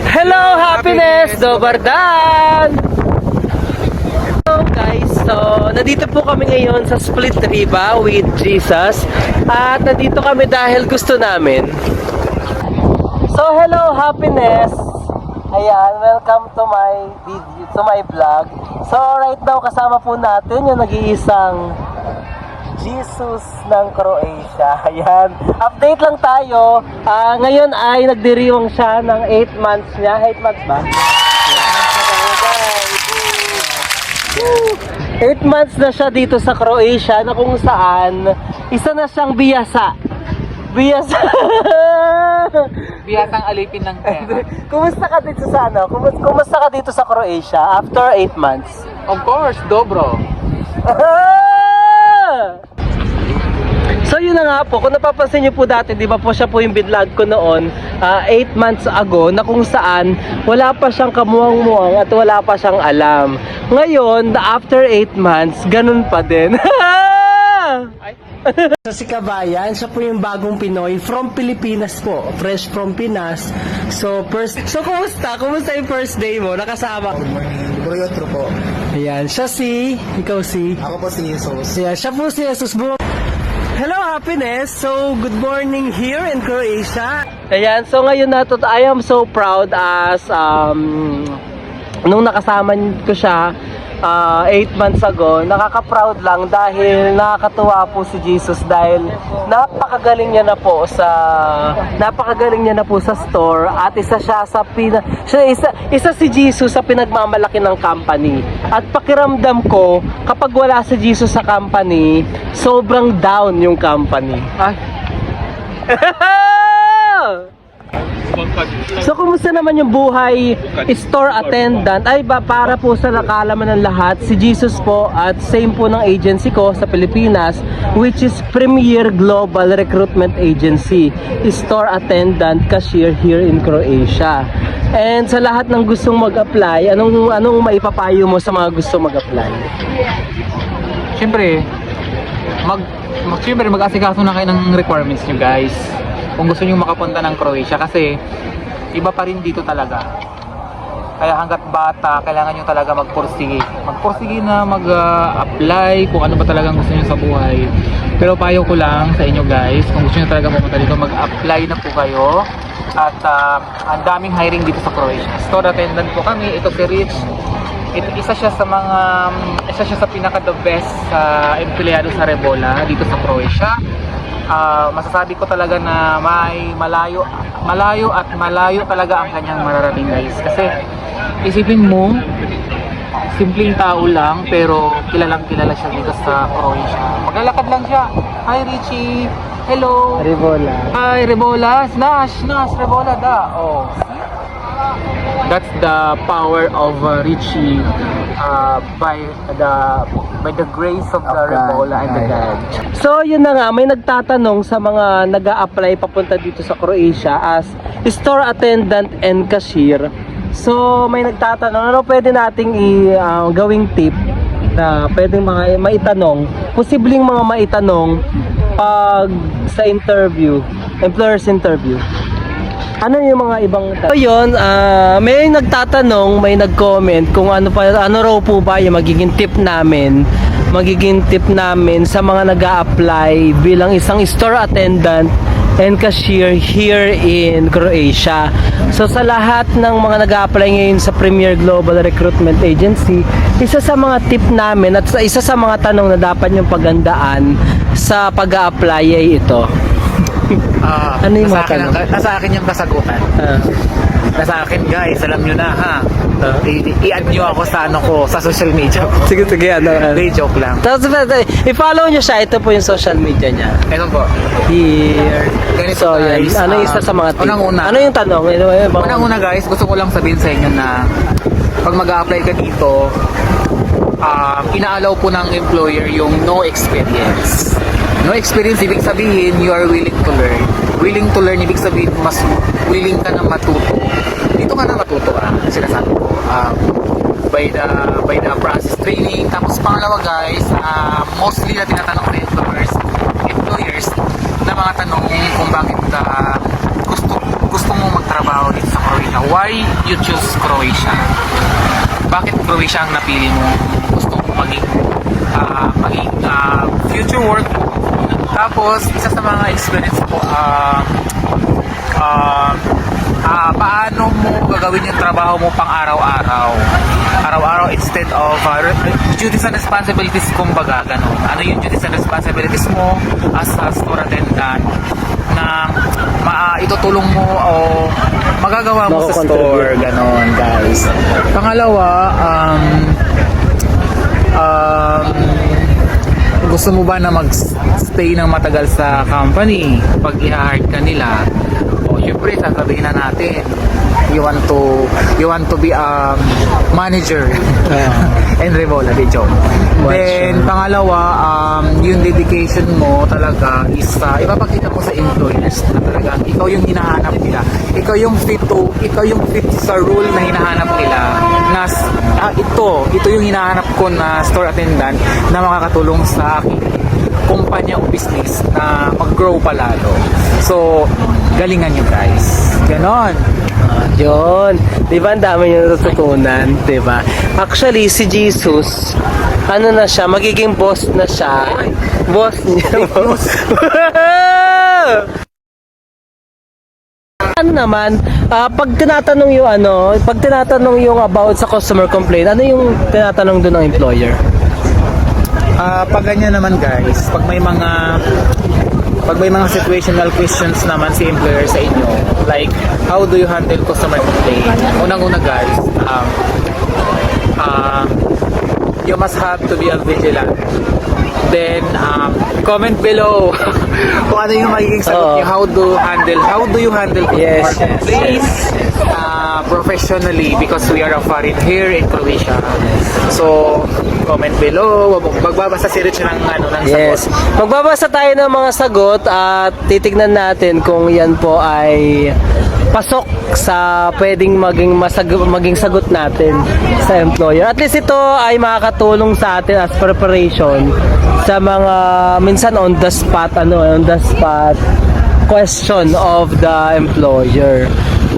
Hello, happiness! Dobardan! Hello guys, so nandito po kami ngayon sa Split Riba with Jesus. At nandito kami dahil gusto namin. So hello, happiness! Ayan, welcome to my video, to my vlog. So right now kasama po natin yung nag-iisang Jesus ng Croatia. Ayan, update lang tayo. Ngayon ay nagdiriwang siya ng 8 months niya. 8 months ba? 8 months na siya dito sa Croatia, na kung saan isa na siyang biyasa. Biyasang alipin ng pera. Kumusta ka dito sa Kumusta ka dito sa Croatia after 8 months? Of course, dobro. So yun na nga po, kung napapansin nyo po dati, di ba po siya po yung binlog ko noon 8 months ago, na kung saan wala pa siyang kamuwang-muwang at wala pa siyang alam. Ngayon, after 8 months, ganun pa din. So si Kabayan, siya po yung bagong Pinoy from Pilipinas po, fresh from Pinas. So kumusta? Kumusta yung first day mo? Nakasama? Good morning. Broyotro po. Ayan, ikaw si? Ako po si Jesus. Yeah, siya po si Jesus Buong. Hello, happiness! So, good morning here in Croatia. Ayan, so ngayon I am so proud as nung nakasama ko siya 8 months ago, nakaka-proud lang dahil nakakatuwa po si Jesus dahil napakagaling niya na po sa store at isa si Jesus sa pinagmamalaki ng company. At pakiramdam ko, kapag wala si Jesus sa company, sobrang down yung company. So kumusta naman yung buhay store attendant? Para po sa nakalaman ng lahat, si Jesus po at same po ng agency ko sa Pilipinas, which is Premier Global Recruitment Agency, store attendant cashier here in Croatia. And sa lahat ng gustong mag-apply, anong maipapayo mo sa mga gustong mag-apply? Siyempre, mag-asikaso na kayo ng requirements nyo, guys. Kung gusto nyo makapunta ng Croatia, kasi iba pa rin dito talaga. Kaya hanggat bata, kailangan nyo talaga magpursige na mag-apply kung ano ba talagang gusto nyo sa buhay. Pero payo ko lang sa inyo, guys, kung gusto nyo talaga pumunta dito, mag-apply na po kayo. At ang daming hiring dito sa Croatia. Store attendant po kami. Ito si Rich. Isa siya sa pinaka the best empleyado sa Rebola dito sa Croatia. Masasabi ko talaga na may malayo talaga ang kanyang mararating, guys. Kasi isipin mo, simpleng tao lang pero kilala siya dito sa Croatia. Maglalakad lang siya. Hi Richie, hello. Rebola. Hi Rebola, Nash Rebola da. Oh, that's the power of Richie by the grace of the Rebola and the God. So yun na nga, may nagtatanong sa mga nag-a-apply papunta dito sa Croatia as store attendant and cashier. So may nagtatanong, ano pwede nating gawing tip na pwedeng mga maitanong, posibleng mga maitanong pag sa interview, employer's interview. Ano yung mga ibang So yun, may nagtatanong, may nag-comment kung ano raw po ba yung magiging tip namin sa mga nag-a-apply bilang isang store attendant and cashier here in Croatia. So sa lahat ng mga nag-a-apply ngayon sa Premier Global Recruitment Agency, isa sa mga tip namin at isa sa mga tanong na dapat yung pagandaan sa pag-a-apply ay ito. Ano yung mga tanong? Nasa akin yung kasagutan. Nasa akin, guys, alam nyo na ha. I-add nyo ako sa social media. Sige, ano. Hindi, joke lang. Tapos, i-follow nyo siya. Ito po yung social media niya. Ito po. Here. Ganito, So, guys. ano yung isa sa mga tip? Unang-una. Ano yung tanong? Unang-una, guys, gusto ko lang sabihin sa inyo na pag mag-a-apply ka dito, inaalaw po ng employer yung no experience. No experience, ibig sabihin, you are willing to learn. Willing to learn, ibig sabihin, mas willing ka na matuto. Dito ka na matuto, sinasabi ko. By the process training. Tapos pangalawa, guys, mostly na tinatanong ng employers na mga tanong kung bakit gusto mo magtrabaho dito sa Croatia. Why you choose Croatia? Bakit Croatia ang napili mo? Gusto mo maging future work mo? Tapos, isa sa mga experience ko, paano mo gagawin yung trabaho mo pang araw-araw? Araw-araw instead of duties and responsibilities, kumbaga, ganun. Ano yung duties and responsibilities mo as a store attendant na itutulong mo o magagawa mo sa store, ganun, guys. Pangalawa, gusto mo ba na mag-stay ng matagal sa company pag i-hire ka nila? O syempre sasabihin na natin you want to be a manager and Revola, di joke. Then pangalawa, yung dedication mo talaga is ipapakita mo sa employers na talaga ikaw yung hinahanap nila, ikaw yung fit sa role na hinahanap nila, na ito yung hinahanap ko na store attendant na makakatulong sa akin kumpanya o business na mag-grow palalo. So, galingan nyo guys. Ganon. Yun. Di ba ang dami nyo natutunan? Di ba? Actually, si Jesus, ano na siya, magiging boss na siya. Boss niya. Ano naman, pag tinatanong yung about sa customer complaint, ano yung tinatanong doon ng employer? Pag ganyan naman guys, pag may mga situational questions naman si employer sa inyo, like how do you handle customer complaint? Unang-una guys, you must have to be a vigilant. Then comment below kung ano yung magiging sagot niyo. How do you handle customer complaints professionally, because we are a foreign here in Croatia. So comment below. Magbabasa si Rich ng sagot. Yes. Magbabasa tayo ng mga sagot at titignan natin kung yan po ay pasok sa pwedeng maging sagot natin sa employer. At least ito ay makakatulong sa atin as preparation sa mga minsan on the spot question of the employer.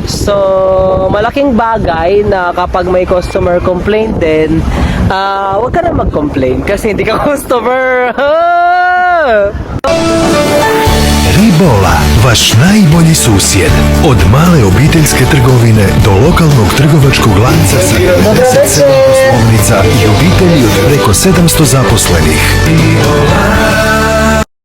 So, malaking bagay na kapag may customer complaint din, huwag ka na mag-complain kasi hindi ka customer. Ribola, vaš najbolji susjed. Od male obiteljske trgovine do lokalnog trgovačkog lanca sa 57 poslovnica i obitelji od preko 700 zaposlenih. Ribola.